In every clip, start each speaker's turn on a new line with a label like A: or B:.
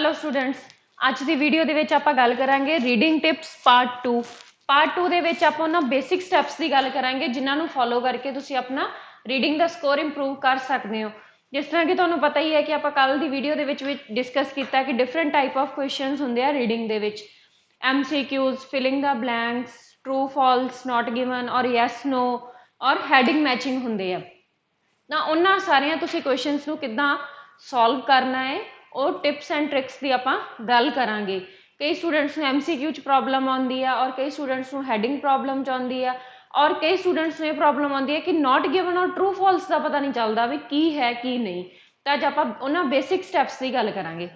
A: चलो स्टूडेंट्स अज की वीडियो दे विच आपां गल करांगे रीडिंग टिप्स पार्ट 2। पार्ट 2 दे विच आपां उन्हां बेसिक स्टैप्स की गल करांगे जिन्हां नूं फॉलो करके तुसीं अपना रीडिंग का स्कोर इंप्रूव कर सकते हो। जिस तरह कि तुहानूं पता ही है कि आपां कल की वीडियो दे विच डिस्कस किया कि डिफरेंट टाइप ऑफ क्वेश्चनस हुंदे आ रीडिंग दे विच, MCQs, filling the blanks, true false, not given और यस नो और हैडिंग मैचिंग हुंदे आ। ना उन्हां सारियां तुसीं क्वेश्चनस नूं किद्दां सॉल्व करना है और टिप्स एंड ट्रिक्स की आपां गल करांगे। कई स्टूडेंट्स नूं MCQ च प्रॉब्लम आउंदी है और कई स्टूडेंट्स नूं हैडिंग प्रॉब्लम च आउंदी है और कई स्टूडेंट्स नूं प्रॉब्लम आउंदी है कि नॉट गिवन और ट्रू फॉल्स का पता नहीं चलता भी की है की नहीं। तो अज आपां उन्हां बेसिक स्टैप्स की गल करांगे।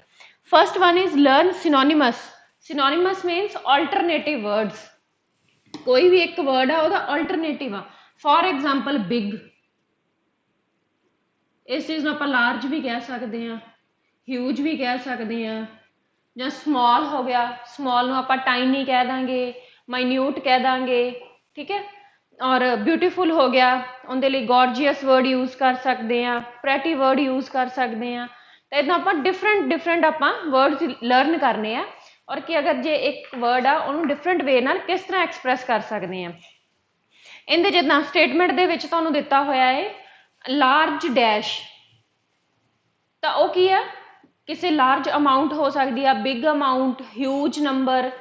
A: First one is learn synonyms. Synonyms means alternative words. कोई भी एक वर्ड है उसका ऑल्टरनेटिव आ। फॉर एग्जाम्पल बिग, इस चीज़ में आप लार्ज भी कह सकते हैं, ह्यूज भी कह सकते हैं, ਜਾਂ स्मॉल हो गया, स्मॉल ਨੂੰ ਆਪਾਂ टाइनी कह देंगे, माइन्यूट कह देंगे, ठीक है। और ब्यूटीफुल हो गया, उनके लिए गॉर्जियस वर्ड यूज़ कर सकते हैं, प्रैटी वर्ड यूज़ कर सकते हैं। तो इदा आप डिफरेंट आप वर्ड्स लर्न करने हैं और कि अगर जे एक वर्ड आ उन्होंने डिफरेंट वे नाल किस तरह एक्सप्रैस कर सकते हैं। इहदे जिद्दां स्टेटमेंट दे विच तुहानूं दिता होया है लार्ज डैश, तो वह की है किसी लार्ज अमाउंट हो सकती है, big amount, huge number,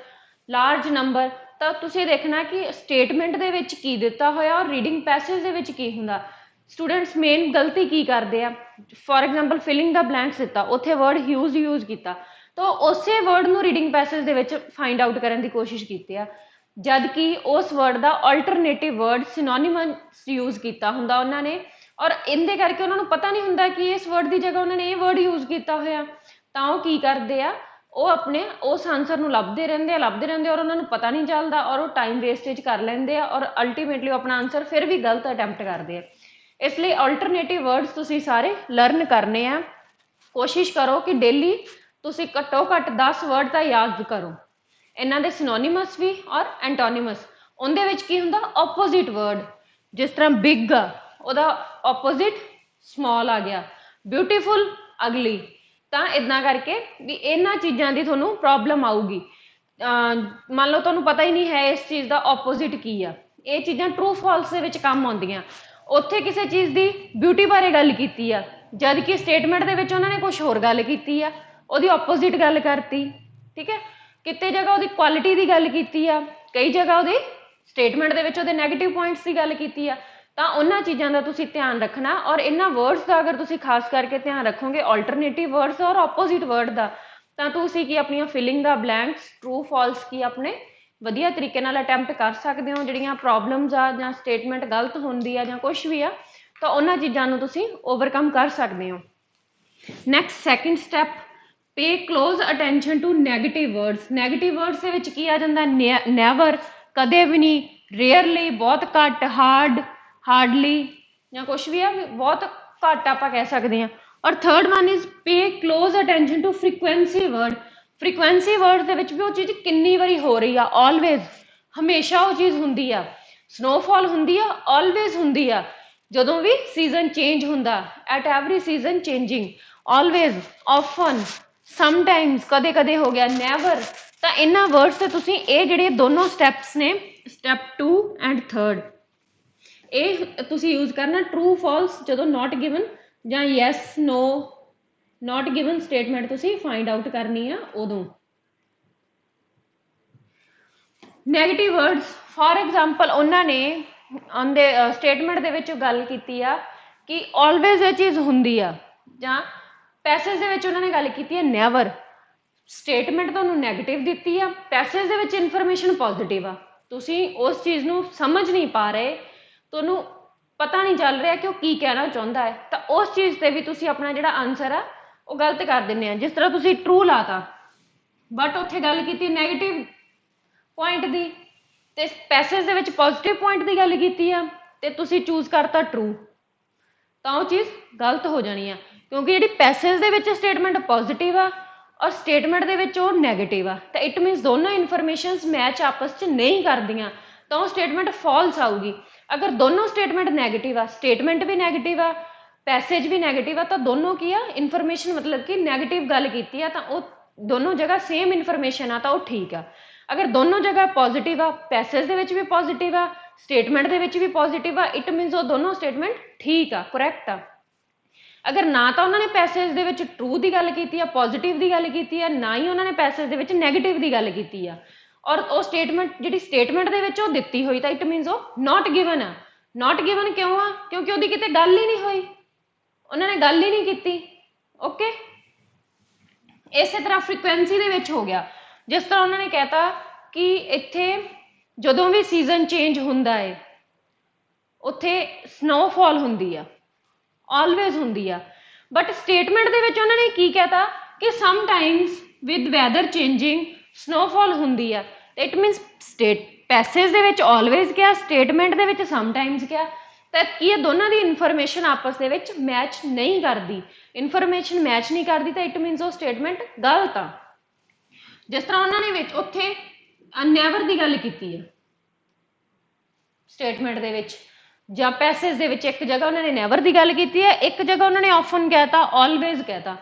A: large number. तो तुसीं देखना कि स्टेटमेंट दे विच की दिता होया और रीडिंग पैसेज दे विच की हुंदा। स्टूडेंट्स मेन गलती की करते हैं, for example filling the blanks दिता, उत्थे वर्ड ह्यूज यूज़ किया तो उस वर्ड नूं रीडिंग पैसेज दे विच फाइंड आउट करने की कोशिश की है, जबकि उस वर्ड का अल्टरनेटिव वर्ड सिनोनिमस यूज़ किया हुंदा उन्होंने और इनके करके उन्होंने पता नहीं हुंदा कि इस वर्ड की जगह उन्होंने ये वर्ड यूज़ किया होया। तो वो की करते हैं, वो अपने उस आंसर नूं लभदे रहिंदे और उन्होंने पता नहीं चलता और वो टाइम वेस्टेज कर लेंदे आ और अल्टीमेटली अपना आंसर फिर भी गलत अटैम्प्ट करते हैं। इसलिए अल्टरनेटिव वर्ड्स तुसीं सारे लर्न करने आ। कोशिश करो कि डेली तुसीं घट्टो घट्ट 10 वर्ड तो याद करो, इन्हां दे सिनोनिमस भी और एंटोनिमस। उहदे विच की हुंदा ऑपोजिट वर्ड, जिस तरह बिग ਉਹਦਾ ऑपोजिट स्मॉल आ गया, ब्यूटीफुल अगली। तो इदा करके भी इन्हां चीज़ों की थोनों प्रॉब्लम आऊगी। मान लो तुहानूं पता ही नहीं है इस चीज़ का ऑपोजिट की आ, ये चीज़ां ट्रू फॉल्स के विच काम आउंदियां। उत्थे किसी चीज़ की ब्यूटी बारे गल कीती आ, जबकि स्टेटमेंट दे विच उन्होंने कुछ होर गल कीती आ, उहदी ऑपोजिट गल करती, ठीक है। किते जगह उहदी क्वालिटी की गल कीती आ, कई जगह उहदी स्टेटमेंट दे विच उहदे नैगेटिव पॉइंट्स की गल कीती आ। तो उन्होंने चीज़ों का तुसीं ध्यान रखना और इन्होंने वर्ड्स का अगर तुसीं खास करके ध्यान रखोगे ऑल्टरनेटिव वर्ड्स और ऑपोजिट वर्ड का, तो तुसीं की अपनी filling the blanks, true false की अपने वधिया तरीके नाल अटैम्प्ट कर सकते हो। जिहड़ियां प्रॉब्लम्स आ जां स्टेटमेंट गलत होंदी आ जां कुछ भी आ, तो उन्होंने चीज़ों को तुसीं ओवरकम कर सकते हो। Next second step, pay close attention to negative words. Negative words के विच की आ जांदा नैवर, कदे भी नहीं, रेयरली, बहुत घट, हार्ड, हार्डली या कुछ भी है, बहुत घट आप कह सकते हैं। और third one is pay close attention to frequency word. Frequency word के भी वो चीज़ कितनी बारी हो रही है, ऑलवेज, हमेशा वो चीज़ होंगी आ। स्नोफॉल होंगी आ, ऑलवेज होंगी आ, जदों भी सीजन चेंज होंदा, at every season changing, always, often, sometimes, कदे कदे हो गया, नैवर। तो इन्हां वर्ड्स से तुसीं ये जिहड़े दोनों स्टैप्स ने, स्टैप 2 एंड 3, ये तुसीं यूज़ करना। ट्रू फॉल्स जदों नॉट गिवन जां yes no not given statement तुसीं फाइंड आउट करनी है उदों। नैगेटिव वर्ड्स, फॉर एग्जाम्पल उन्होंने उनके स्टेटमेंट दे विच गल कीती आ कि ऑलवेज ये चीज़ हुंदी आ, जां पैसेज दे विच उन्होंने गल कीती है नैवर। स्टेटमेंट तुहानूं नैगेटिव दित्ती आ, पैसेज दे विच इनफॉर्मेशन पॉजिटिव आ, तुसीं उस चीज़ नूं समझ नहीं पा रहे, तुहानूं पता नहीं चल रहा कि वो की कहना चाहता है, तो उस चीज़ से भी तुसीं अपना जिहड़ा आंसर आ वो गलत कर दिंदे आ। जिस तरह तुसीं ट्रू लाता बट उत्थे गल कीती नैगेटिव पॉइंट की, ते पैसेज दे विच पॉजिटिव पॉइंट की गल कीती आ ते तुसीं चूज करता ट्रू, तो वो चीज़ गलत हो जानी है, क्योंकि जिहड़ी पैसेज दे विच स्टेटमेंट पॉजिटिव आ और स्टेटमेंट दे विच वो नैगेटिव आ, तो इट मीनस दोनों इनफॉर्मेशनस मैच आपस च नहीं करदियां, तो वो स्टेटमेंट फॉल्स आऊगी। अगर दोनों स्टेटमेंट नैगेटिव आ, स्टेटमेंट भी नैगेटिव आ, पैसेज भी नैगेटिव आ, तो दोनों की आ इनफॉर्मेशन मतलब कि नैगेटिव गल कीती आ, तो दोनों जगह सेम इन्फॉर्मेशन आ तो ठीक आ। अगर दोनों जगह पॉजिटिव आ, पैसेज दे विच भी पॉजिटिव आ, स्टेटमेंट दे विच भी पॉजिटिव आ, इट मीनस वो दोनों स्टेटमेंट ठीक आ, करैक्ट आ। अगर ना तो उन्होंने पैसेज दे विच ट्रू की गल की है, पॉजिटिव की गल की है, ना ही उन्होंने पैसेज दे विच नैगेटिव की गल की है, और वो स्टेटमेंट जी स्टेटमेंट दे विच वो दिती हुई तो इट मीनस वो नॉट गिवन आ। नॉट गिवन क्यों आ? क्योंकि वो किते गल ही नहीं हुई, उन्होंने गल ही नहीं की। ओके, इस तरह फ्रीकुएंसी दे विच हो गया, जिस तरह उन्होंने कहता कि इत्थे जदों भी सीजन चेंज हुंदा है उत्थे स्नोफॉल हुंदी आ, ऑलवेज हुंदी आ। बट स्टेटमेंट दे विच उन्होंने की कहता कि sometimes with weather changing snowfall हुंदी आ। इट मीनस स्टेट पैसेज दे विच ऑलवेज क्या, स्टेटमेंट दे विच समटाइम्स क्या, तो की दोनों की इन्फॉर्मेशन आपस दे विच मैच नहीं करती। इन्फॉर्मेशन मैच नहीं करती तो इट मीनस वो स्टेटमेंट गलत आ। जिस तरह उन्होंने उत्थे नैवर की गल की है स्टेटमेंट दे विच, ਜਾਂ पैसेज दे विच एक जगह उन्होंने नैवर की गल की है, एक जगह उन्होंने ऑफन कहता, ऑलवेज कहता,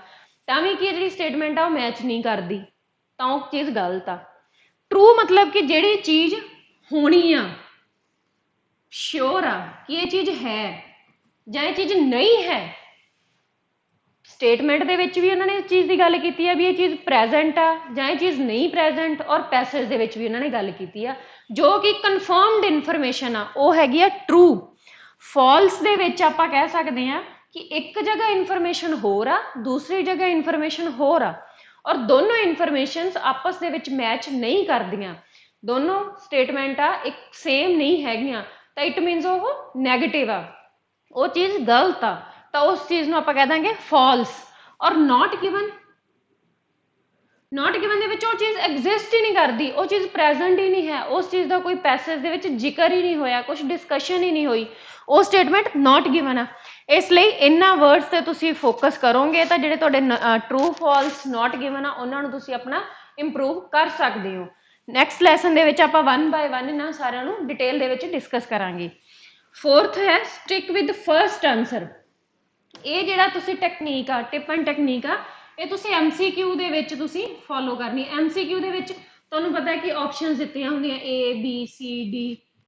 A: तां भी की जी स्टेटमेंट आ मैच नहीं करती, तो वो चीज़ गलत आ। ट्रू मतलब कि जिहड़ी चीज़ होनी आ, श्योर आ कि ये चीज़ है जां ये चीज़ नहीं है। स्टेटमेंट दे विच भी उन्होंने इस चीज़ की गल की है भी ये चीज़ प्रेजेंट आ जां ये चीज़ नहीं प्रेजेंट, और पैसेज दे विच भी उन्होंने गल की है जो कि कन्फर्मड इन्फॉर्मेशन आ वो हैगी आ ट्रू। फॉल्स दे विच आपां कह सकते हैं कि एक जगह इन्फॉर्मेशन होर आ, दूसरी जगह इन्फॉर्मेशन होर आ, और दोनों इन्फॉर्मेशनस आपस दे विच मैच नहीं करदियां, दोनों स्टेटमेंट आ एक सेम नहीं हैगियां, तो इट मीनस वो नैगेटिव आ, वो चीज़ गलत आ, तो उस चीज़ नूं आपां कह देंगे फॉल्स। और नॉट गिवन, नॉट गिवन दे विच वो चीज़ एग्जिस्ट ही नहीं करती, वो चीज़ प्रेजेंट ही नहीं है, उस चीज़ का कोई पैसेज दे विच जिक्र ही नहीं होया, कुछ डिस्कशन ही नहीं हुई, वो स्टेटमेंट नॉट गिवन आ। इसलिए इन्हां वर्ड्स ते तुसीं फोकस करोगे तो जिहड़े तुहाडे ट्रू फॉल्स नॉट गिवन आ उन्हां नूं तुसीं अपना इंप्रूव कर सकते हो। नैक्सट लैसन दे विच आपां 1 बाय 1 इन्हां सारिਆਂ नूं डिटेल दे विच डिस्कस करांगे। फोर्थ है स्टिक विद फर्स्ट आंसर। ये जिहड़ा तुसीं टेक्नीक आ, टिप एंड टेक्नीक आ, ये तुसीं MCQ दे विच तुसीं फॉलो करनी। MCQ दे विच तुहानूं पता है कि ऑप्शनस दित्तियां हुंदियां A B C D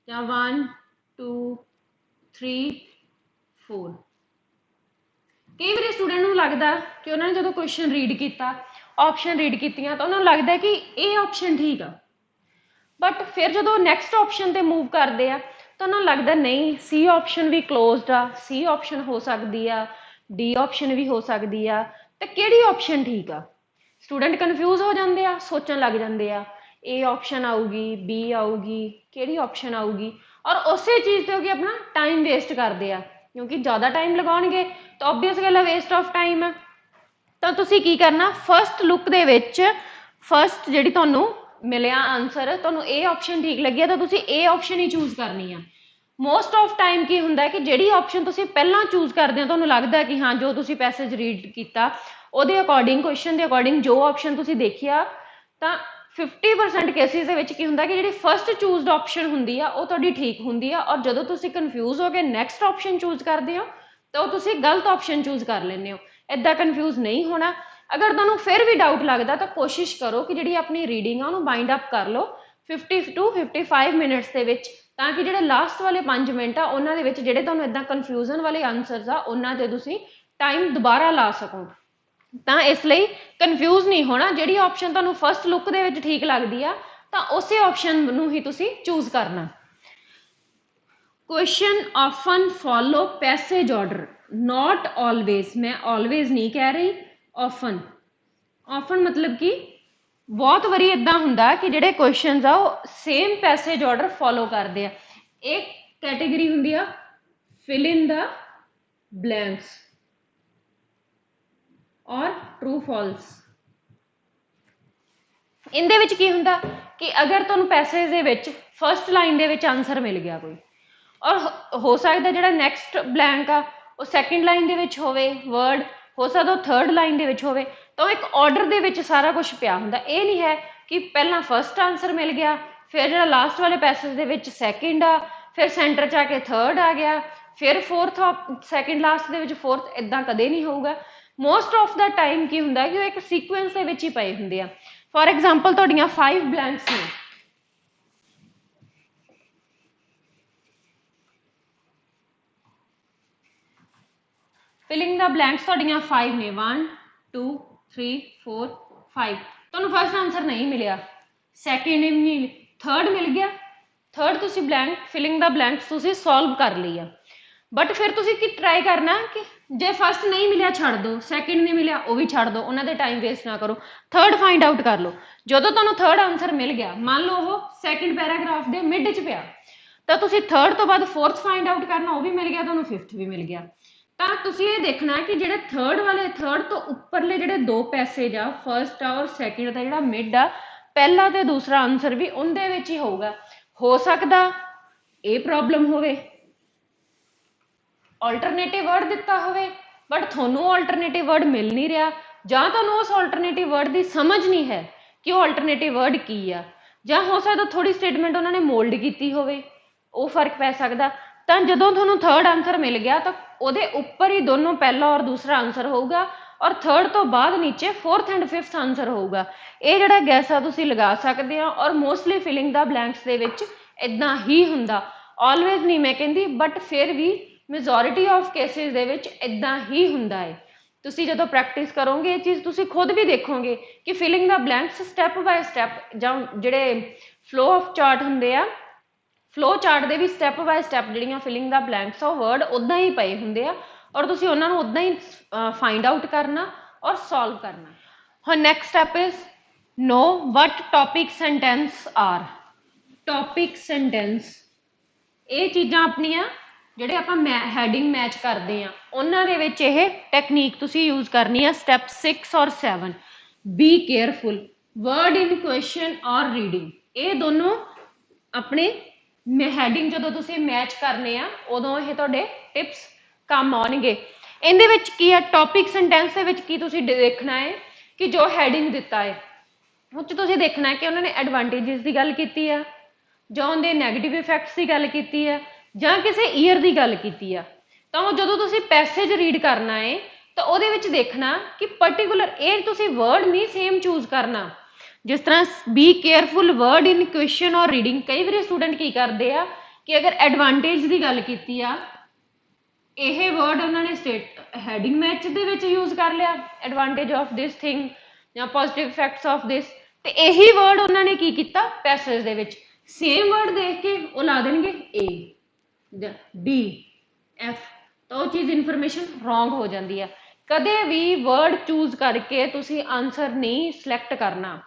A: जां 1 2 3 4। कई बार स्टूडेंट नूं लगदा कि उन्होंने जो क्वेश्चन रीड किया, ऑप्शन रीड कीतियां तो उन्होंने लगता है कि ये ऑप्शन ठीक आ, बट फिर जो नैक्सट ऑप्शन ते मूव करते हैं तो उन्होंने लगता नहीं C ऑप्शन भी क्लोज्ड आ, C ऑप्शन हो सकती आ, D ऑप्शन भी हो सकती आ, तो किहड़ी ऑप्शन ठीक आ। स्टूडेंट कन्फ्यूज हो जाते हैं, सोचन लग जाते हैं A ऑप्शन आऊगी, B आऊगी, किहड़ी ऑप्शन आऊगी, और उस चीज़ से अपना टाइम वेस्ट करते हैं, क्योंकि ज़्यादा टाइम लगाउणगे तो ऑबवियस गल है वेस्ट ऑफ टाइम है। तो तुसीं की करना, फस्ट लुक दे विच फस्ट जिहड़ी तुहानूं मिलिया आंसर, तुहानूं ए ऑप्शन ठीक लगी तो तुसीं ए ऑप्शन ही चूज करनी है। मोस्ट ऑफ टाइम की हुंदा है कि जिहड़ी ऑप्शन तुसीं पहलां चूज करदे हो, तुहानूं लगदा है कि हाँ जो तुसीं पैसेज रीड कीता ਉਹਦੇ अकॉर्डिंग क्वेश्चन के अकॉर्डिंग जो ऑप्शन तुसीं देखिया, तो 50% केसिस दे विच की हुंदा कि जिहड़ी फस्ट चूज्ड ऑप्शन हुंदी आ ਉਹ ਤੁਹਾਡੀ ठीक हुंदी आ, और जदों तुसीं कन्फ्यूज हो के नैक्सट ऑप्शन चूज करदे हो तो तुसीं गलत ऑप्शन चूज कर लेंदे हो। इदां कन्फ्यूज नहीं होना। अगर तुहानूं फिर भी डाउट लगदा तो कोशिश करो कि जिहड़ी अपनी रीडिंग आ ਉਹਨੂੰ बाइंड अप कर लो 50 to 55 मिनट्स दे विच, ਤਾਂ ਕਿ ਜਿਹੜੇ ਲਾਸਟ ਵਾਲੇ 5 ਮਿੰਟ ਆ ਉਹਨਾਂ ਦੇ ਵਿੱਚ ਜਿਹੜੇ ਤੁਹਾਨੂੰ ਇਦਾਂ ਕਨਫਿਊਜ਼ਨ ਵਾਲੇ ਆਨਸਰਸ ਆ ਉਹਨਾਂ ਤੇ ਤੁਸੀਂ ਟਾਈਮ ਦੁਬਾਰਾ ਲਾ ਸਕੋ। ਤਾਂ ਇਸ ਲਈ ਕਨਫਿਊਜ਼ ਨਹੀਂ ਹੋਣਾ, ਜਿਹੜੀ ਆਪਸ਼ਨ ਤੁਹਾਨੂੰ ਫਸਟ ਲੁੱਕ ਦੇ ਵਿੱਚ ਠੀਕ ਲੱਗਦੀ ਆ ਤਾਂ ਉਸੇ ਆਪਸ਼ਨ ਨੂੰ ਹੀ ਤੁਸੀਂ ਚੂਜ਼ ਕਰਨਾ। Question often follow passage order, not always, मैं ऑलवेज नहीं कह रही, ऑफन। ऑफन मतलब कि बहुत बारी इदां हुंदा कि जिहड़े क्वेश्चनस आ वो सेम पैसेज ऑर्डर फॉलो करते हैं। एक कैटेगरी हुंदी आ फिल इन द ब्लैंक्स और ट्रू फॉल्स। इहदे विच की हुंदा कि अगर तुहानूं पैसेज दे विच फस्ट लाइन दे विच आंसर मिल गया कोई, और हो सकता जिहड़ा नैक्सट ब्लैंक आ वो सैकेंड लाइन दे विच होवे वर्ड, हो सकता थर्ड लाइन दे विच होवे, तो एक ऑर्डर दे विच सारा कुछ पिया हुंदा। ये नहीं है कि पहला फस्ट आंसर मिल गया फिर जो लास्ट वाले पैसेज दे विच सैकेंड आ, फिर सेंटर च आके थर्ड आ गया, फिर फोर्थ सैकेंड लास्ट दे विच फोर्थ, इदां कदे नहीं होऊगा। ਮੋਸਟ ਆਫ ਦਾ ਟਾਈਮ ਕੀ ਹੁੰਦਾ ਕਿ ਉਹ ਇੱਕ ਸੀਕੁਐਂਸ ਦੇ ਵਿੱਚ ਹੀ ਪਏ ਹੁੰਦੇ ਆ। ਫੋਰ ਐਗਜ਼ਾਮਪਲ ਤੁਹਾਡੀਆਂ 5 ਬਲੈਂਕਸ ਨੇ, ਫਿਲਿੰਗ ਦਾ ਬਲੈਂਕਸ ਤੁਹਾਡੀਆਂ 5 ਨੇ, 1 2 3 4 5। ਤੁਹਾਨੂੰ ਫਸਟ ਆਨਸਰ ਨਹੀਂ ਮਿਲਿਆ, ਸੈਕਿੰਡ ਨਹੀਂ, ਥਰਡ ਮਿਲ ਗਿਆ, ਥਰਡ ਤੁਸੀਂ ਬਲੈਂਕ ਫਿਲਿੰਗ ਦਾ ਬਲੈਂਕਸ ਤੁਸੀਂ ਸੋਲਵ ਕਰ ਲਈ ਆ। ਬਟ ਫਿਰ ਤੁਸੀਂ ਕੀ ਟਰਾਈ ਕਰਨਾ ਕਿ ਜੇ ਫਸਟ ਨਹੀਂ ਮਿਲਿਆ ਛੱਡ ਦਿਓ, ਸੈਕਿੰਡ ਨਹੀਂ ਮਿਲਿਆ ਉਹ ਵੀ ਛੱਡ ਦਿਓ, ਉਹਨਾਂ ਦੇ ਟਾਈਮ ਵੇਸਟ ਨਾ ਕਰੋ, ਥਰਡ ਫਾਈਂਡ ਆਊਟ ਕਰ ਲਓ। ਜਦੋਂ ਤੁਹਾਨੂੰ ਥਰਡ ਆਨਸਰ ਮਿਲ ਗਿਆ, ਮੰਨ ਲਓ ਉਹ ਸੈਕਿੰਡ ਪੈਰਾਗ੍ਰਾਫ ਦੇ ਮਿਡ 'ਚ ਪਿਆ, ਤਾਂ ਤੁਸੀਂ ਥਰਡ ਤੋਂ ਬਾਅਦ ਫੋਰਥ ਫਾਈਂਡ ਆਊਟ ਕਰਨਾ, ਉਹ ਵੀ ਮਿਲ ਗਿਆ ਤੁਹਾਨੂੰ, ਫਿਫਥ ਵੀ ਮਿਲ ਗਿਆ। ਤਾਂ ਤੁਸੀਂ ਇਹ ਦੇਖਣਾ ਕਿ ਜਿਹੜੇ ਥਰਡ ਤੋਂ ਉੱਪਰਲੇ ਜਿਹੜੇ ਦੋ ਪੈਸੇਜ ਆ, ਫਰਸਟ ਆ ਔਰ ਸੈਕਿੰਡ ਦਾ ਜਿਹੜਾ ਮਿਡ ਆ, ਪਹਿਲਾ ਤੇ ਦੂਸਰਾ ਆਨਸਰ ਵੀ ਉਹਦੇ ਵਿੱਚ ਹੀ ਹੋਊਗਾ। ਹੋ ਸਕਦਾ ਇਹ ਪ੍ਰੋਬਲਮ ਹੋਵੇ, ਆਲਟਰਨੇਟਿਵ ਵਰਡ ਦਿੱਤਾ ਹੋਵੇ ਬਟ ਤੁਹਾਨੂੰ ਆਲਟਰਨੇਟਿਵ ਵਰਡ ਮਿਲ ਨਹੀਂ ਰਿਹਾ, ਜਾਂ ਤੁਹਾਨੂੰ ਉਸ ਆਲਟਰਨੇਟਿਵ ਵਰਡ ਦੀ ਸਮਝ ਨਹੀਂ ਹੈ ਕਿ ਉਹ ਆਲਟਰਨੇਟਿਵ ਵਰਡ ਕੀ ਆ, ਜਾਂ ਹੋ ਸਕਦਾ ਥੋੜੀ ਸਟੇਟਮੈਂਟ ਉਹਨਾਂ ਨੇ ਮੋਲਡ ਕੀਤੀ ਹੋਵੇ, ਉਹ ਫਰਕ ਪੈ ਸਕਦਾ। ਤਾਂ ਜਦੋਂ ਤੁਹਾਨੂੰ ਥਰਡ ਆਨਸਰ ਮਿਲ ਗਿਆ ਤਾਂ ਉਹਦੇ ਉੱਪਰ ਹੀ ਦੋਨੋਂ ਪਹਿਲਾ ਔਰ ਦੂਸਰਾ ਆਨਸਰ ਹੋਊਗਾ, ਔਰ ਥਰਡ ਤੋਂ ਬਾਅਦ ਨੀਚੇ ਫੋਰਥ ਐਂਡ ਫਿਫਥ ਆਨਸਰ ਹੋਊਗਾ। ਇਹ ਜਿਹੜਾ ਗੈਸ ਆ ਤੁਸੀਂ ਲਗਾ ਸਕਦੇ ਆ, ਔਰ ਮੋਸਟਲੀ ਫਿਲਿੰਗ ਦਾ ਬਲੈਂਕਸ ਦੇ ਵਿੱਚ ਇਦਾਂ ਹੀ ਹੁੰਦਾ, ਆਲਵੇਜ਼ ਨਹੀਂ ਮੈਂ ਕਹਿੰਦੀ, ਬਟ ਫਿਰ ਵੀ ਮੈਜੋਰਿਟੀ ਆਫ ਕੇਸਿਸ ਦੇ ਵਿੱਚ ਇਦਾਂ ਹੀ ਹੁੰਦਾ ਹੈ। ਤੁਸੀਂ ਜਦੋਂ ਪ੍ਰੈਕਟਿਸ ਕਰੋਗੇ ਇਹ ਚੀਜ਼ ਤੁਸੀਂ ਖੁਦ ਵੀ ਦੇਖੋਗੇ ਕਿ filling the blanks step by step, ਜਾਂ ਜਿਹੜੇ ਫਲੋ ਆਫ ਚਾਰਟ ਹੁੰਦੇ ਆ, ਫਲੋ ਚਾਰਟ ਦੇ ਵੀ ਸਟੈਪ ਬਾਏ ਸਟੈਪ ਜਿਹੜੀਆਂ ਫਿਲਿੰਗ ਦਾ ਬਲੈਂਕਸ ਆ ਉਹ ਵਰਡ ਉੱਦਾਂ ਹੀ ਪਏ ਹੁੰਦੇ ਆ, ਔਰ ਤੁਸੀਂ ਉਹਨਾਂ ਨੂੰ ਉੱਦਾਂ ਹੀ ਫਾਈਂਡ ਆਊਟ ਕਰਨਾ ਔਰ ਸੋਲਵ ਕਰਨਾ। ਹੁਣ next step is know what topic sentence are. Topic sentence, ਇਹ ਚੀਜ਼ਾਂ ਆਪਣੀਆਂ ਜਿਹੜੇ ਆਪਾਂ ਹੈਡਿੰਗ ਮੈਚ ਕਰਦੇ ਆ, ਉਹਨਾਂ ਦੇ ਵਿੱਚ ਇਹ ਟੈਕਨੀਕ ਤੁਸੀਂ ਯੂਜ਼ ਕਰਨੀ ਆ। ਸਟੈਪ 6 ਔਰ 7, be careful, word in question ਔਰ ਰੀਡਿੰਗ, ਇਹ ਦੋਨੋਂ ਆਪਣੇ ਹੈਡਿੰਗ ਜਦੋਂ ਤੁਸੀਂ ਮੈਚ ਕਰਨੇ ਆ ਉਦੋਂ ਇਹ ਤੁਹਾਡੇ ਟਿਪਸ ਕੰਮ ਆਉਣਗੇ। ਇਹਦੇ ਵਿੱਚ ਕੀ ਆ, ਟੌਪਿਕ ਸੈਂਟੈਂਸ ਦੇ ਵਿੱਚ ਕੀ ਤੁਸੀਂ ਦੇਖਣਾ ਹੈ ਕਿ ਜੋ ਹੈਡਿੰਗ ਦਿੱਤਾ ਹੈ ਉਹ 'ਚ ਤੁਸੀਂ ਦੇਖਣਾ ਹੈ ਕਿ ਉਹਨਾਂ ਨੇ ਐਡਵਾਂਟੇਜਸ ਦੀ ਗੱਲ ਕੀਤੀ ਆ, ਜਾਂ ਉਹਦੇ ਨੈਗੇਟਿਵ ਇਫੈਕਟਸ ਦੀ ਗੱਲ ਕੀਤੀ ਆ, ਜਾਂ ਕਿਸੇ ਈਅਰ ਦੀ ਗੱਲ ਕੀਤੀ ਆ। ਤਾਂ ਉਹ ਜਦੋਂ ਤੁਸੀਂ ਪੈਸੇਜ ਰੀਡ ਕਰਨਾ ਹੈ ਤਾਂ ਉਹਦੇ ਵਿੱਚ ਦੇਖਣਾ ਕਿ ਪਰਟੀਕੂਲਰ ਇਹ ਤੁਸੀਂ ਵਰਡ ਨਹੀਂ ਸੇਮ ਚੂਜ਼ ਕਰਨਾ। ਜਿਸ ਤਰ੍ਹਾਂ be careful word in question ਔਰ ਰੀਡਿੰਗ, ਕਈ ਵਾਰੀ ਸਟੂਡੈਂਟ ਕੀ ਕਰਦੇ ਆ ਕਿ ਅਗਰ ਐਡਵਾਂਟੇਜ ਦੀ ਗੱਲ ਕੀਤੀ ਆ, ਇਹ ਵਰਡ ਉਹਨਾਂ ਨੇ ਹੈਡਿੰਗ ਮੈਚ ਦੇ ਵਿੱਚ ਯੂਜ਼ ਕਰ ਲਿਆ, ਐਡਵਾਂਟੇਜ ਆਫ ਦਿਸ ਥਿੰਗ ਜਾਂ ਪੋਜ਼ਿਟਿਵ ਇਫੈਕਟਸ ਆਫ ਦਿਸ, ਤੇ ਇਹੀ ਵਰਡ ਉਹਨਾਂ ਨੇ ਕੀ ਕੀਤਾ ਪੈਸੇਜ ਦੇ ਵਿੱਚ ਸੇਮ ਵਰਡ ਦੇਖ ਕੇ ਉਹ ਲਾ ਦੇਣਗੇ ਏ ਡੀ ਐਫ, ਤਾਂ ਉਹ ਚੀਜ਼ ਇਨਫੋਰਮੇਸ਼ਨ ਰੋਂਗ ਹੋ ਜਾਂਦੀ ਆ। ਕਦੇ ਵੀ ਵਰਡ ਚੂਜ਼ ਕਰਕੇ ਤੁਸੀਂ ਆਨਸਰ ਨਹੀਂ ਸਿਲੈਕਟ ਕਰਨਾ।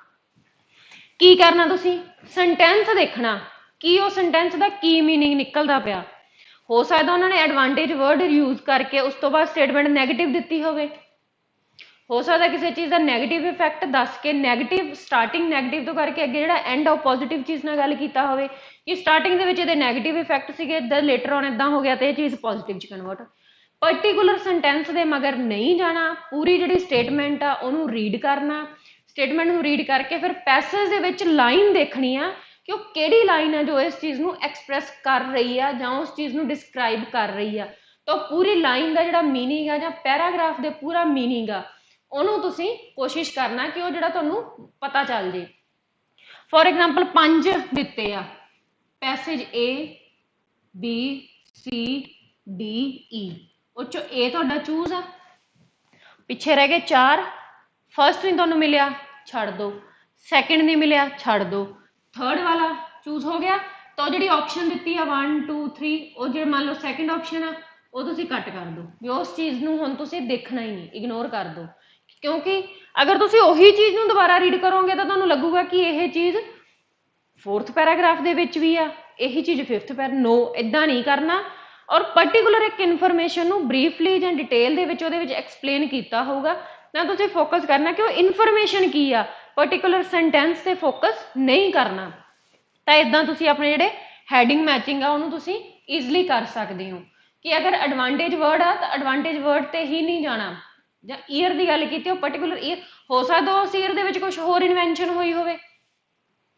A: ਕੀ ਕਰਨਾ, ਤੁਸੀਂ ਸੈਂਟੈਂਸ ਦੇਖਣਾ ਕਿ ਉਹ ਸੈਂਟੈਂਸ ਦਾ ਕੀ ਮੀਨਿੰਗ ਨਿਕਲਦਾ ਪਿਆ। ਹੋ ਸਕਦਾ ਉਹਨਾਂ ਨੇ ਐਡਵਾਂਟੇਜ ਵਰਡ ਯੂਜ਼ ਕਰਕੇ ਉਸ ਤੋਂ ਬਾਅਦ ਸਟੇਟਮੈਂਟ ਨੈਗੇਟਿਵ ਦਿੱਤੀ ਹੋਵੇ, ਹੋ ਸਕਦਾ ਕਿਸੇ ਚੀਜ਼ ਦਾ ਨੈਗੇਟਿਵ ਇਫੈਕਟ ਦੱਸ ਕੇ ਨੈਗੇਟਿਵ ਸਟਾਰਟਿੰਗ ਨੈਗੇਟਿਵ ਤੋਂ ਕਰਕੇ ਅੱਗੇ ਜਿਹੜਾ ਐਂਡ ਆਫ ਪੋਜ਼ਿਟਿਵ ਚੀਜ਼ ਨਾਲ ਗੱਲ ਕੀਤਾ ਹੋਵੇ ਕਿ ਸਟਾਰਟਿੰਗ ਦੇ ਵਿੱਚ ਇਹਦੇ ਨੈਗੇਟਿਵ ਇਫੈਕਟ ਸੀਗੇ, ਇੱਦਾਂ ਲੇਟਰ ਔਨ ਇੱਦਾਂ ਹੋ ਗਿਆ ਤੇ ਇਹ ਚੀਜ਼ ਪੋਜ਼ਿਟਿਵ 'ਚ ਕਨਵਰਟ। ਪਰਟੀਕੂਲਰ ਸੈਂਟੈਂਸ ਦੇ ਮਗਰ ਨਹੀਂ ਜਾਣਾ, ਪੂਰੀ ਜਿਹੜੀ ਸਟੇਟਮੈਂਟ ਆ ਉਹਨੂੰ ਰੀਡ ਕਰਨਾ, ਸਟੇਟਮੈਂਟ ਨੂੰ ਰੀਡ ਕਰਕੇ ਫਿਰ ਪੈਸੇਜ ਦੇ ਵਿੱਚ ਲਾਈਨ ਦੇਖਣੀ ਆ ਕਿ ਉਹ ਕਿਹੜੀ ਲਾਈਨ ਆ ਜੋ ਇਸ ਚੀਜ਼ ਨੂੰ ਐਕਸਪ੍ਰੈਸ ਕਰ ਰਹੀ ਆ ਜਾਂ ਉਸ ਚੀਜ਼ ਨੂੰ ਡਿਸਕ੍ਰਾਈਬ ਕਰ ਰਹੀ ਆ। ਤਾਂ ਪੂਰੀ ਲਾਈਨ ਦਾ ਜਿਹੜਾ ਮੀਨਿੰਗ ਆ ਜਾਂ ਪੈਰਾਗ੍ਰਾਫ ਦੇ ਪੂਰਾ ਮੀਨਿੰਗ ਆ ਉਹਨੂੰ ਤੁਸੀਂ ਕੋਸ਼ਿਸ਼ ਕਰਨਾ ਕਿ ਉਹ ਜਿਹੜਾ ਤੁਹਾਨੂੰ ਪਤਾ ਚੱਲ ਜੇ। ਫੋਰ ਐਗਜ਼ਾਮਪਲ 5 ਦਿੱਤੇ ਆ, passage A B C D E, ਉਹ ਚੋਂ A ਤੁਹਾਡਾ ਚੂਜ਼ ਆ, ਪਿੱਛੇ ਰਹਿ ਗਏ 4, ਫਸਟ ਨਹੀਂ ਤੁਹਾਨੂੰ ਮਿਲਿਆ ਛੱਡ ਦਿਓ, ਸੈਕਿੰਡ ਨਹੀਂ ਮਿਲਿਆ ਛੱਡ ਦਿਓ, ਥਰਡ ਵਾਲਾ ਚੂਜ਼ ਹੋ ਗਿਆ ਤਾਂ ਉਹ ਜਿਹੜੀ ਆਪਸ਼ਨ ਦਿੱਤੀ ਆ 1 2 3, ਉਹ ਜਿਹੜੇ ਮੰਨ ਲਓ ਸੈਕਿੰਡ ਆਪਸ਼ਨ ਆ ਉਹ ਤੁਸੀਂ ਕੱਟ ਕਰ ਦਿਓ ਵੀ ਉਸ ਚੀਜ਼ ਨੂੰ ਹੁਣ ਤੁਸੀਂ ਦੇਖਣਾ ਹੀ ਨਹੀਂ, ਇਗਨੋਰ ਕਰ ਦਿਓ। ਕਿਉਂਕਿ ਅਗਰ ਤੁਸੀਂ ਉਹੀ ਚੀਜ਼ ਨੂੰ ਦੁਬਾਰਾ ਰੀਡ ਕਰੋਗੇ ਤਾਂ ਤੁਹਾਨੂੰ ਲੱਗੂਗਾ ਕਿ ਇਹ ਚੀਜ਼ 4th ਪੈਰਾਗ੍ਰਾਫ ਦੇ ਵਿੱਚ ਵੀ ਆ, ਇਹੀ ਚੀਜ਼ 5th ਨੋ, ਇੱਦਾਂ ਨਹੀਂ ਕਰਨਾ। ਔਰ ਪਰਟੀਕੂਲਰ ਇੱਕ ਇਨਫੋਰਮੇਸ਼ਨ ਨੂੰ ਬਰੀਫਲੀ ਜਾਂ ਡਿਟੇਲ ਦੇ ਵਿੱਚ ਉਹਦੇ ਵਿੱਚ ਐਕਸਪਲੇਨ ਕੀਤਾ ਹੋਊਗਾ, ਤਾਂ ਤੁਸੀਂ ਫੋਕਸ ਕਰਨਾ ਕਿ ਉਹ ਇਨਫੋਰਮੇਸ਼ਨ ਕੀ ਆ, ਪਰਟੀਕੂਲਰ ਸੈਂਟੈਂਸ ਤੇ ਫੋਕਸ ਨਹੀਂ ਕਰਨਾ। ਤਾਂ ਇਦਾਂ ਤੁਸੀਂ ਆਪਣੇ ਜਿਹੜੇ ਹੈਡਿੰਗ ਮੈਚਿੰਗ ਆ ਉਹਨੂੰ ਤੁਸੀਂ ਈਜ਼ਲੀ ਕਰ ਸਕਦੇ ਹੋ ਕਿ ਅਗਰ ਐਡਵਾਂਟੇਜ ਵਰਡ ਆ ਤਾਂ ਐਡਵਾਂਟੇਜ ਵਰਡ ਤੇ ਹੀ ਨਹੀਂ ਜਾਣਾ, ਜਾਂ ਈਅਰ ਦੀ ਗੱਲ ਕੀਤੀ ਉਹ ਪਰਟੀਕੂਲਰ ਈਅਰ, ਹੋ ਸਕਦਾ ਉਸ ਈਅਰ ਦੇ ਵਿੱਚ ਕੁਝ ਹੋਰ ਇਨਵੈਂਸ਼ਨ ਹੋਈ ਹੋਵੇ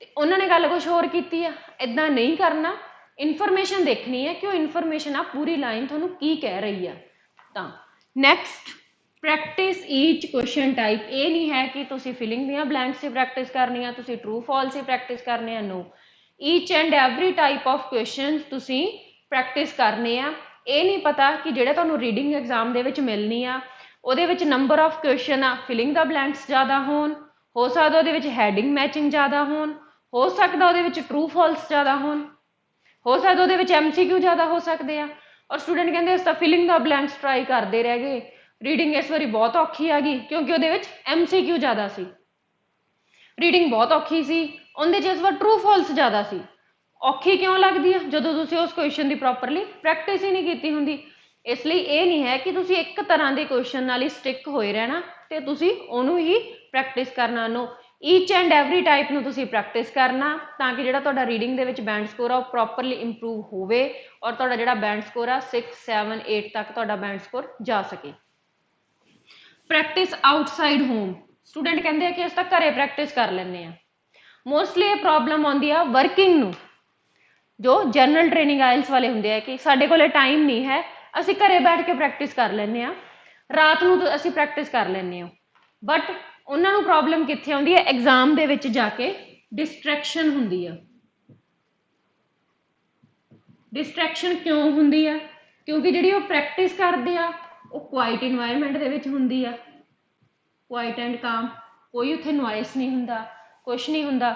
A: ਤੇ ਉਹਨਾਂ ਨੇ ਗੱਲ ਕੁਝ ਹੋਰ ਕੀਤੀ ਆ, ਇਦਾਂ ਨਹੀਂ ਕਰਨਾ। ਇਨਫੋਰਮੇਸ਼ਨ ਦੇਖਣੀ ਹੈ ਕਿ ਉਹ ਇਨਫੋਰਮੇਸ਼ਨ ਆ ਪੂਰੀ ਲਾਈਨ ਤੁਹਾਨੂੰ ਕੀ ਕਹਿ ਰਹੀ ਆ। ਤਾਂ ਨੈਕਸਟ ਪ੍ਰੈਕਟਿਸ ਈਚ ਕੁਐਸਚਨ ਟਾਈਪ। ਇਹ ਨਹੀਂ ਹੈ ਕਿ ਤੁਸੀਂ ਫਿਲਿੰਗ ਦੀਆਂ ਬਲੈਂਕਸ ਦੀ ਪ੍ਰੈਕਟਿਸ ਕਰਨੀ ਆ, ਤੁਸੀਂ ਟਰੂ ਫਾਲਸ ਦੀ ਪ੍ਰੈਕਟਿਸ ਕਰਨੀ ਆ। No, each and every type of question ਤੁਸੀਂ ਪ੍ਰੈਕਟਿਸ ਕਰਨੇ ਆ। ਇਹ ਨਹੀਂ ਪਤਾ ਕਿ ਜਿਹੜੇ ਤੁਹਾਨੂੰ ਰੀਡਿੰਗ ਐਗਜ਼ਾਮ ਦੇ ਵਿੱਚ ਮਿਲਣੀ ਆ ਉਹਦੇ ਵਿੱਚ ਨੰਬਰ ਆਫ ਕੁਐਸਚਨ ਆ ਫਿਲਿੰਗ ਦਾ ਬਲੈਂਕਸ ਜ਼ਿਆਦਾ ਹੋਣ, ਹੋ ਸਕਦਾ ਉਹਦੇ ਵਿੱਚ ਹੈਡਿੰਗ ਮੈਚਿੰਗ ਜ਼ਿਆਦਾ ਹੋਣ, ਹੋ ਸਕਦਾ ਉਹਦੇ ਵਿੱਚ ਟਰੂ ਫਾਲਸ ਜ਼ਿਆਦਾ ਹੋਣ, ਹੋ ਸਕਦਾ ਉਹਦੇ ਵਿੱਚ MCQ ਜ਼ਿਆਦਾ ਹੋ ਸਕਦੇ ਆ। ਔਰ ਸਟੂਡੈਂਟ ਕਹਿੰਦੇ ਅਸੀਂ ਤਾਂ ਫਿਲਿੰਗ ਦਾ ਬਲੈਂਕਸ ਟਰਾਈ ਕਰਦੇ ਰਹਿ ਗਏ, ਰੀਡਿੰਗ ਇਸ ਵਾਰੀ ਬਹੁਤ ਔਖੀ ਆ ਗਈ ਕਿਉਂਕਿ ਉਹਦੇ ਵਿੱਚ MCQ ਜ਼ਿਆਦਾ ਸੀ। ਰੀਡਿੰਗ ਬਹੁਤ ਔਖੀ ਸੀ, ਉਹਦੇ 'ਚ ਇਸ ਵਾਰ ਟਰੂ ਫਾਲਸ ਜ਼ਿਆਦਾ ਸੀ। ਔਖੀ ਕਿਉਂ ਲੱਗਦੀ ਆ? ਜਦੋਂ ਤੁਸੀਂ ਉਸ ਕੁਐਸਚਨ ਦੀ ਪ੍ਰੋਪਰਲੀ ਪ੍ਰੈਕਟਿਸ ਹੀ ਨਹੀਂ ਕੀਤੀ ਹੁੰਦੀ। ਇਸ ਲਈ ਇਹ ਨਹੀਂ ਹੈ ਕਿ ਤੁਸੀਂ ਇੱਕ ਤਰ੍ਹਾਂ ਦੇ ਕੁਐਸਚਨ ਨਾਲ ਹੀ ਸਟਿਕ ਹੋਏ ਰਹਿਣਾ ਤੇ ਤੁਸੀਂ ਉਹਨੂੰ ਹੀ ਪ੍ਰੈਕਟਿਸ ਕਰਨਾ। ਨੋ, ਈਚ ਐਂਡ ਐਵਰੀ ਟਾਈਪ ਨੂੰ ਤੁਸੀਂ ਪ੍ਰੈਕਟਿਸ ਕਰਨਾ ਤਾਂ ਕਿ ਜਿਹੜਾ ਤੁਹਾਡਾ ਰੀਡਿੰਗ ਦੇ ਵਿੱਚ ਬੈਂਡ ਸਕੋਰ ਆ ਉਹ ਪ੍ਰੋਪਰਲੀ ਇੰਪਰੂਵ ਹੋਵੇ ਔਰ ਤੁਹਾਡਾ ਜਿਹੜਾ ਬੈਂਡ ਸਕੋਰ ਆ 6, 7, 8 ਤੱਕ ਤੁਹਾਡਾ ਬੈਂਡ ਸਕੋਰ ਜਾ ਸਕੇ। Practice outside home. ਸਟੂਡੈਂਟ ਕਹਿੰਦੇ ਆ ਕਿ ਅਸੀਂ ਤਾਂ ਘਰੇ ਪ੍ਰੈਕਟਿਸ ਕਰ ਲੈਂਦੇ ਆ। ਮੋਸਟਲੀ ਇਹ ਪ੍ਰੋਬਲਮ ਆਉਂਦੀ ਆ ਵਰਕਿੰਗ ਨੂੰ, ਜੋ ਜਨਰਲ ਟ੍ਰੇਨਿੰਗ ਆਇਲਸ ਵਾਲੇ ਹੁੰਦੇ ਆ ਕਿ ਸਾਡੇ ਕੋਲੇ ਟਾਈਮ ਨਹੀਂ ਹੈ, ਅਸੀਂ ਘਰੇ ਬੈਠ ਕੇ ਪ੍ਰੈਕਟਿਸ ਕਰ ਲੈਂਦੇ ਆ, ਰਾਤ ਨੂੰ ਅਸੀਂ ਪ੍ਰੈਕਟਿਸ ਕਰ ਲੈਂਦੇ ਆ। ਬਟ ਉਹਨਾਂ ਨੂੰ ਪ੍ਰੋਬਲਮ ਕਿੱਥੇ ਆਉਂਦੀ ਹੈ? ਐਗਜ਼ਾਮ ਦੇ ਵਿੱਚ ਜਾ ਕੇ ਡਿਸਟਰੈਕਸ਼ਨ ਹੁੰਦੀ ਆ। ਡਿਸਟਰੈਕਸ਼ਨ ਕਿਉਂ ਹੁੰਦੀ ਆ? ਕਿਉਂਕਿ ਜਿਹੜੀ ਉਹ ਪ੍ਰੈਕਟਿਸ ਕਰਦੇ ਆ ਉਹ ਕੁਆਇਟ ਇਨਵਾਇਰਨਮੈਂਟ ਦੇ ਵਿੱਚ ਹੁੰਦੀ ਆ, ਕੁਆਇਟ ਐਂਡ ਕਾਮ, ਕੋਈ ਉੱਥੇ ਨੋਇਸ ਨਹੀਂ ਹੁੰਦਾ, ਕੁਛ ਨਹੀਂ ਹੁੰਦਾ।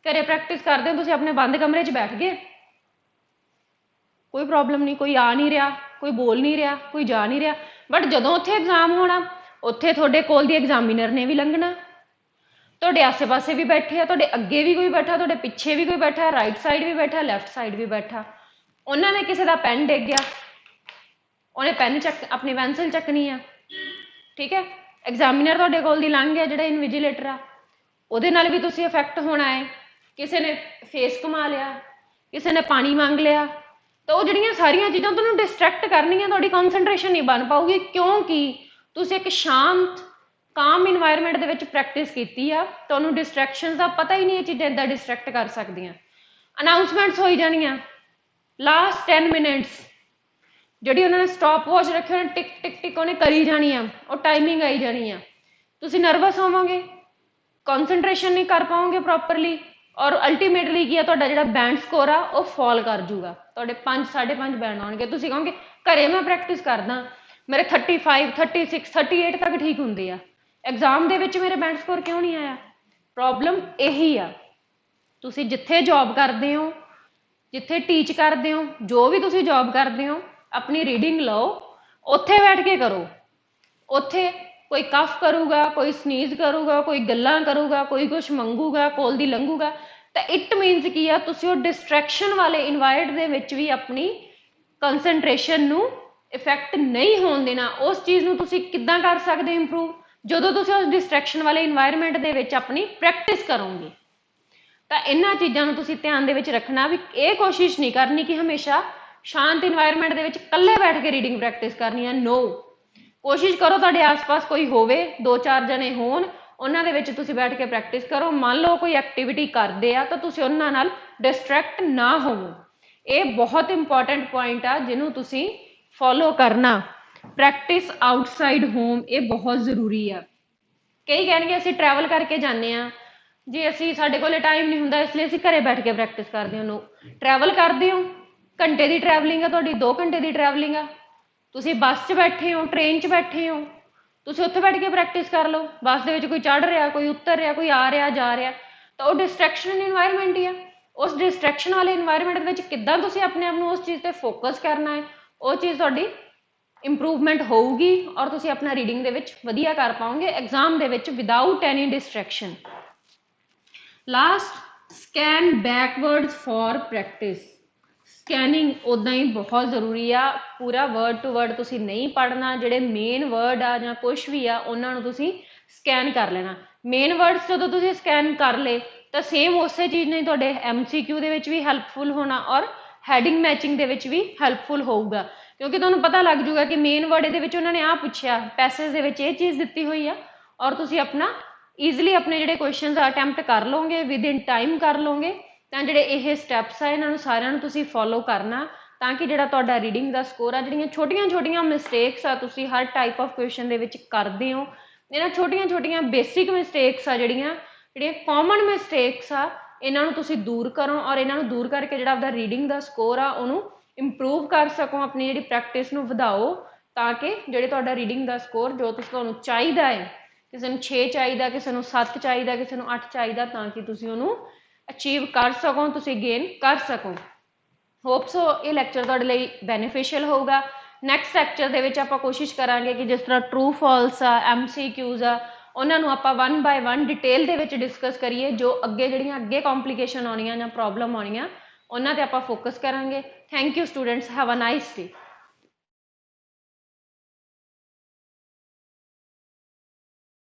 A: ਘਰੇ ਪ੍ਰੈਕਟਿਸ ਕਰਦੇ ਹੋ ਤੁਸੀਂ ਆਪਣੇ ਬੰਦ ਕਮਰੇ 'ਚ ਬੈਠ ਗਏ, ਕੋਈ ਪ੍ਰੋਬਲਮ ਨਹੀਂ, ਕੋਈ ਆ ਨਹੀਂ ਰਿਹਾ, ਕੋਈ ਬੋਲ ਨਹੀਂ ਰਿਹਾ, ਕੋਈ ਜਾ ਨਹੀਂ ਰਿਹਾ। ਬਟ ਜਦੋਂ ਉੱਥੇ ਐਗਜ਼ਾਮ ਹੋਣਾ ਉੱਥੇ ਤੁਹਾਡੇ ਕੋਲ ਦੀ ਐਗਜ਼ਾਮੀਨਰ ਨੇ ਵੀ ਲੰਘਣਾ, ਤੁਹਾਡੇ ਆਸੇ-ਪਾਸੇ ਵੀ ਬੈਠੇ ਆ, ਤੁਹਾਡੇ ਅੱਗੇ ਵੀ ਕੋਈ ਬੈਠਾ, ਤੁਹਾਡੇ ਪਿੱਛੇ ਵੀ ਕੋਈ ਬੈਠਾ, ਰਾਈਟ ਸਾਈਡ ਵੀ ਬੈਠਾ, ਲੈਫਟ ਸਾਈਡ ਵੀ ਬੈਠਾ। ਉਹਨਾਂ ਨੇ ਕਿਸੇ ਦਾ ਪੈਨ ਡਿੱਗ ਗਿਆ, ਉਹਨੇ ਪੈਨ ਆਪਣੀ ਪੈਨਸਿਲ ਚੱਕਣੀ ਆ, ਠੀਕ ਹੈ। ਐਗਜ਼ਾਮੀਨਰ ਤੁਹਾਡੇ ਕੋਲ ਦੀ ਲੰਘ ਗਿਆ ਜਿਹੜਾ ਇਨਵਿਜੀਲੇਟਰ ਆ, ਉਹਦੇ ਨਾਲ ਵੀ ਤੁਸੀਂ ਇਫੈਕਟ ਹੋਣਾ ਹੈ। ਕਿਸੇ ਨੇ ਫੇਸ ਘੁਮਾ ਲਿਆ, ਕਿਸੇ ਨੇ ਪਾਣੀ ਮੰਗ ਲਿਆ, ਤਾਂ ਉਹ ਜਿਹੜੀਆਂ ਸਾਰੀਆਂ ਚੀਜ਼ਾਂ ਤੁਹਾਨੂੰ ਡਿਸਟਰੈਕਟ ਕਰਨੀਆਂ, ਤੁਹਾਡੀ ਕੌਨਸੈਂਟਰੇਸ਼ਨ ਨਹੀਂ ਬਣ ਪਾਊਗੀ ਕਿਉਂਕਿ ਤੁਸੀਂ ਇੱਕ ਸ਼ਾਂਤ ਕਾਮ ਇਨਵਾਇਰਨਮੈਂਟ ਦੇ ਵਿੱਚ ਪ੍ਰੈਕਟਿਸ ਕੀਤੀ ਆ। ਤੁਹਾਨੂੰ ਡਿਸਟਰੈਕਸ਼ਨ ਦਾ ਪਤਾ ਹੀ ਨਹੀਂ ਇਹ ਚੀਜ਼ਾਂ ਇੱਦਾਂ ਡਿਸਟਰੈਕਟ ਕਰ ਸਕਦੀਆਂ। ਅਨਾਊਂਸਮੈਂਟਸ ਹੋਈ ਜਾਣੀਆਂ, ਲਾਸਟ 10 ਮਿੰਟਸ ਜਿਹੜੀ ਉਹਨਾਂ ਨੇ ਸਟਾਪ ਵਾਚ ਰੱਖੀ ਉਹਨੇ ਟਿਕ ਟਿਕ ਟਿਕ ਉਹਨੇ ਕਰੀ ਜਾਣੀ ਆ, ਉਹ ਟਾਈਮਿੰਗ ਆਈ ਜਾਣੀ ਆ। ਤੁਸੀਂ ਨਰਵਸ ਹੋਵੋਗੇ, ਕੌਨਸੈਂਟਰੇਸ਼ਨ ਨਹੀਂ ਕਰ ਪਾਓਗੇ ਪ੍ਰੋਪਰਲੀ ਔਰ ਅਲਟੀਮੇਟਲੀ ਕੀ ਆ ਤੁਹਾਡਾ ਜਿਹੜਾ ਬੈਂਡ ਸਕੋਰ ਆ ਉਹ ਫਾਲ ਕਰ ਜੂਗਾ, ਤੁਹਾਡੇ 5, 5.5 ਬੈਂਡ ਆਉਣਗੇ। ਤੁਸੀਂ ਕਹੋਗੇ ਘਰੇ ਮੈਂ ਪ੍ਰੈਕਟਿਸ ਕਰਦਾ, ਮੇਰੇ 35, 36, 38 ਤੱਕ ਠੀਕ ਹੁੰਦੇ ਆ, ਐਗਜ਼ਾਮ ਦੇ ਵਿੱਚ ਮੇਰੇ ਬੈਂਡ ਸਕੋਰ ਕਿਉਂ ਨਹੀਂ ਆਇਆ? ਪ੍ਰੋਬਲਮ ਇਹੀ ਆ। ਤੁਸੀਂ ਜਿੱਥੇ ਜੌਬ ਕਰਦੇ ਹੋ, ਜਿੱਥੇ ਟੀਚ ਕਰਦੇ ਹੋ, ਜੋ ਵੀ ਤੁਸੀਂ ਜੌਬ ਕਰਦੇ ਹੋ, ਆਪਣੀ ਰੀਡਿੰਗ ਲਓ, ਉੱਥੇ ਬੈਠ ਕੇ ਕਰੋ। ਉੱਥੇ ਕੋਈ ਕਫ ਕਰੂਗਾ, ਕੋਈ ਸਨੀਜ਼ ਕਰੂਗਾ, ਕੋਈ ਗੱਲਾਂ ਕਰੂਗਾ, ਕੋਈ ਕੁਛ ਮੰਗੂਗਾ, ਕੋਲ ਦੀ ਲੰਘੂਗਾ, ਤਾਂ ਇਟ ਮੀਨਸ ਕੀ ਆ ਤੁਸੀਂ ਉਹ ਡਿਸਟਰੈਕਸ਼ਨ ਵਾਲੇ ਇਨਵਾਇਰਨਮੈਂਟ ਦੇ ਵਿੱਚ ਵੀ ਆਪਣੀ ਕੰਸੈਂਟਰੇਸ਼ਨ ਨੂੰ ਇਫੈਕਟ ਨਹੀਂ ਹੋਣ ਦੇਣਾ। ਉਸ ਚੀਜ਼ ਨੂੰ ਤੁਸੀਂ ਕਿੱਦਾਂ ਕਰ ਸਕਦੇ ਇੰਪਰੂਵ? ਜਦੋਂ ਤੁਸੀਂ ਉਸ ਡਿਸਟਰੈਕਸ਼ਨ ਵਾਲੇ ਇਨਵਾਇਰਨਮੈਂਟ ਦੇ ਵਿੱਚ ਆਪਣੀ ਪ੍ਰੈਕਟਿਸ ਕਰੋਗੇ। ਤਾਂ ਇਹਨਾਂ ਚੀਜ਼ਾਂ ਨੂੰ ਤੁਸੀਂ ਧਿਆਨ ਦੇ ਵਿੱਚ ਰੱਖਣਾ ਵੀ ਇਹ ਕੋਸ਼ਿਸ਼ ਨਹੀਂ ਕਰਨੀ ਕਿ ਹਮੇਸ਼ਾ ਸ਼ਾਂਤ ਇਨਵਾਇਰਨਮੈਂਟ ਦੇ ਵਿੱਚ ਇਕੱਲੇ ਬੈਠ ਕੇ ਰੀਡਿੰਗ ਪ੍ਰੈਕਟਿਸ ਕਰਨੀ ਆ। ਨੋ, ਕੋਸ਼ਿਸ਼ ਕਰੋ ਤੁਹਾਡੇ ਆਸ-ਪਾਸ ਕੋਈ ਹੋਵੇ, 2-4 ਜਣੇ ਹੋਣ, ਉਹਨਾਂ ਦੇ ਵਿੱਚ ਤੁਸੀਂ ਬੈਠ ਕੇ ਪ੍ਰੈਕਟਿਸ ਕਰੋ। ਮੰਨ ਲਓ ਕੋਈ ਐਕਟੀਵਿਟੀ ਕਰਦੇ ਆ ਤਾਂ ਤੁਸੀਂ ਉਹਨਾਂ ਨਾਲ ਡਿਸਟਰੈਕਟ ਨਾ ਹੋਵੋ। ਇਹ ਬਹੁਤ ਇੰਪੋਰਟੈਂਟ ਪੁਆਇੰਟ ਆ ਜਿਹਨੂੰ ਤੁਸੀਂ ਫੋਲੋ ਕਰਨਾ। ਪ੍ਰੈਕਟਿਸ ਆਊਟਸਾਈਡ ਹੋਮ ਇਹ ਬਹੁਤ ਜ਼ਰੂਰੀ ਆ। ਕਈ ਕਹਿਣਗੇ ਅਸੀਂ ਟਰੈਵਲ ਕਰਕੇ ਜਾਂਦੇ ਆ, ਜੇ ਅਸੀਂ ਸਾਡੇ ਕੋਲੇ ਟਾਈਮ ਨਹੀਂ ਹੁੰਦਾ ਇਸ ਲਈ ਅਸੀਂ ਘਰੇ ਬੈਠ ਕੇ ਪ੍ਰੈਕਟਿਸ ਕਰਦੇ ਹਾਂ। ਨੋ, ਟਰੈਵਲ ਕਰਦੇ ਹੋ, ਘੰਟੇ ਦੀ ਟਰੈਵਲਿੰਗ ਆ ਤੁਹਾਡੀ, 2 ਘੰਟੇ ਦੀ ਟਰੈਵਲਿੰਗ ਆ, ਤੁਸੀਂ ਬੱਸ 'ਚ ਬੈਠੇ ਹੋ, ਟ੍ਰੇਨ 'ਚ ਬੈਠੇ ਹੋ, ਤੁਸੀਂ ਉੱਥੇ ਬੈਠ ਕੇ ਪ੍ਰੈਕਟਿਸ ਕਰ ਲਓ। ਬੱਸ ਦੇ ਵਿੱਚ ਕੋਈ ਚੜ੍ਹ ਰਿਹਾ, ਕੋਈ ਉਤਰ ਰਿਹਾ, ਕੋਈ ਆ ਰਿਹਾ ਜਾ ਰਿਹਾ, ਤਾਂ ਉਹ ਡਿਸਟਰੈਕਸ਼ਨ ਇਨਵਾਇਰਨਮੈਂਟ ਹੀ ਆ। ਉਸ ਡਿਸਟਰੈਕਸ਼ਨ ਵਾਲੇ ਇਨਵਾਇਰਨਮੈਂਟ ਦੇ ਵਿੱਚ ਕਿੱਦਾਂ ਤੁਸੀਂ ਆਪਣੇ ਆਪ ਨੂੰ ਉਸ ਚੀਜ਼ ਤੇ ਫੋਕਸ ਕਰਨਾ ਹੈ, ਉਹ ਚੀਜ਼ ਤੁਹਾਡੀ ਇੰਪਰੂਵਮੈਂਟ ਹੋਊਗੀ ਔਰ ਤੁਸੀਂ ਆਪਣਾ ਰੀਡਿੰਗ ਦੇ ਵਿੱਚ ਵਧੀਆ ਕਰ ਪਾਓਗੇ ਐਗਜ਼ਾਮ ਦੇ ਵਿੱਚ without any distraction. Last, scan backwards for practice. Scanning ਉੱਦਾਂ ਹੀ ਬਹੁਤ ਜ਼ਰੂਰੀ ਆ। ਪੂਰਾ ਵਰਡ ਟੂ ਵਰਡ ਤੁਸੀਂ ਨਹੀਂ ਪੜ੍ਹਨਾ, ਜਿਹੜੇ ਮੇਨ ਵਰਡ ਆ ਜਾਂ ਕੁਛ ਵੀ ਆ ਉਹਨਾਂ ਨੂੰ ਤੁਸੀਂ ਸਕੈਨ ਕਰ ਲੈਣਾ। ਮੇਨ ਵਰਡਸ ਜਦੋਂ ਤੁਸੀਂ ਸਕੈਨ ਕਰ ਲਏ ਤਾਂ ਸੇਮ ਉਸੇ ਚੀਜ਼ ਨੇ ਤੁਹਾਡੇ MCQ ਦੇ ਵਿੱਚ ਵੀ ਹੈਲਪਫੁਲ ਹੋਣਾ ਔਰ ਹੈਡਿੰਗ ਮੈਚਿੰਗ ਦੇ ਵਿੱਚ ਵੀ ਹੈਲਪਫੁਲ ਹੋਊਗਾ ਕਿਉਂਕਿ ਤੁਹਾਨੂੰ ਪਤਾ ਲੱਗ ਜੂਗਾ ਕਿ ਮੇਨ ਵਰਡ ਇਹਦੇ ਵਿੱਚ ਉਹਨਾਂ ਨੇ ਆਹ ਪੁੱਛਿਆ, ਪੈਸੇਜ ਦੇ ਵਿੱਚ ਇਹ ਚੀਜ਼ ਦਿੱਤੀ ਹੋਈ ਆ ਔਰ ਤੁਸੀਂ ਆਪਣਾ ਈਜ਼ੀਲੀ ਆਪਣੇ ਜਿਹੜੇ ਕੁਐਸਚਨਸ ਆ ਅਟੈਂਪਟ ਕਰ ਲਓਗੇ, ਵਿਦ ਇਨ ਟਾਈਮ ਕਰ ਲਓਗੇ। ਤਾਂ ਜਿਹੜੇ ਇਹ ਸਟੈਪਸ ਆ ਇਹਨਾਂ ਨੂੰ ਸਾਰਿਆਂ ਨੂੰ ਤੁਸੀਂ ਫੋਲੋ ਕਰਨਾ ਤਾਂ ਕਿ ਜਿਹੜਾ ਤੁਹਾਡਾ ਰੀਡਿੰਗ ਦਾ ਸਕੋਰ ਆ, ਜਿਹੜੀਆਂ ਛੋਟੀਆਂ ਮਿਸਟੇਕਸ ਆ ਤੁਸੀਂ ਹਰ ਟਾਈਪ ਆਫ ਕੁਐਸਚਨ ਦੇ ਵਿੱਚ ਕਰਦੇ ਹੋ, ਇਹਨਾਂ ਛੋਟੀਆਂ ਬੇਸਿਕ ਮਿਸਟੇਕਸ ਆ ਜਿਹੜੀਆਂ ਕਾਮਨ ਮਿਸਟੇਕਸ ਆ, ਇਹਨਾਂ ਨੂੰ ਤੁਸੀਂ ਦੂਰ ਕਰੋ ਔਰ ਇਹਨਾਂ ਨੂੰ ਦੂਰ ਕਰਕੇ ਜਿਹੜਾ ਆਪਦਾ ਰੀਡਿੰਗ ਦਾ ਸਕੋਰ ਆ ਉਹਨੂੰ ਇੰਪਰੂਵ ਕਰ ਸਕੋ, ਆਪਣੀ ਜਿਹੜੀ ਪ੍ਰੈਕਟਿਸ ਨੂੰ ਵਧਾਓ, ਤਾਂ ਕਿ ਜਿਹੜੇ ਤੁਹਾਡਾ ਰੀਡਿੰਗ ਦਾ ਸਕੋਰ ਜੋ ਤੁਹਾਨੂੰ ਚਾਹੀਦਾ ਹੈ, ਕਿਸੇ ਨੂੰ 6 ਚਾਹੀਦਾ, ਕਿਸੇ ਨੂੰ 7 ਚਾਹੀਦਾ, ਕਿਸੇ ਨੂੰ 8 ਚਾਹੀਦਾ, ਤਾਂ ਕਿ ਤੁਸੀਂ ਉਹਨੂੰ ਅਚੀਵ ਕਰ ਸਕੋ, ਤੁਸੀਂ ਗੇਨ ਕਰ ਸਕੋ। ਹੋਪ ਸੋ ਇਹ ਲੈਕਚਰ ਤੁਹਾਡੇ ਲਈ ਬੈਨੀਫੀਸ਼ੀਅਲ ਹੋਊਗਾ। ਨੈਕਸਟ ਲੈਕਚਰ ਦੇ ਵਿੱਚ ਆਪਾਂ ਕੋਸ਼ਿਸ਼ ਕਰਾਂਗੇ ਕਿ ਜਿਸ ਤਰ੍ਹਾਂ ਟਰੂ ਫਾਲਸ ਆ, MCQs ਆ, ਉਹਨਾਂ ਨੂੰ ਆਪਾਂ 1 by 1 ਡਿਟੇਲ ਦੇ ਵਿੱਚ ਡਿਸਕਸ ਕਰੀਏ, ਜੋ ਜਿਹੜੀਆਂ ਅੱਗੇ ਕੰਪਲੀਕੇਸ਼ਨ ਆਉਣੀਆਂ ਜਾਂ ਪ੍ਰੋਬਲਮ ਆਉਣੀਆਂ ਉਹਨਾਂ ਤੇ ਆਪਾਂ ਫੋਕਸ ਕਰਾਂਗੇ। Thank you students, have a nice day.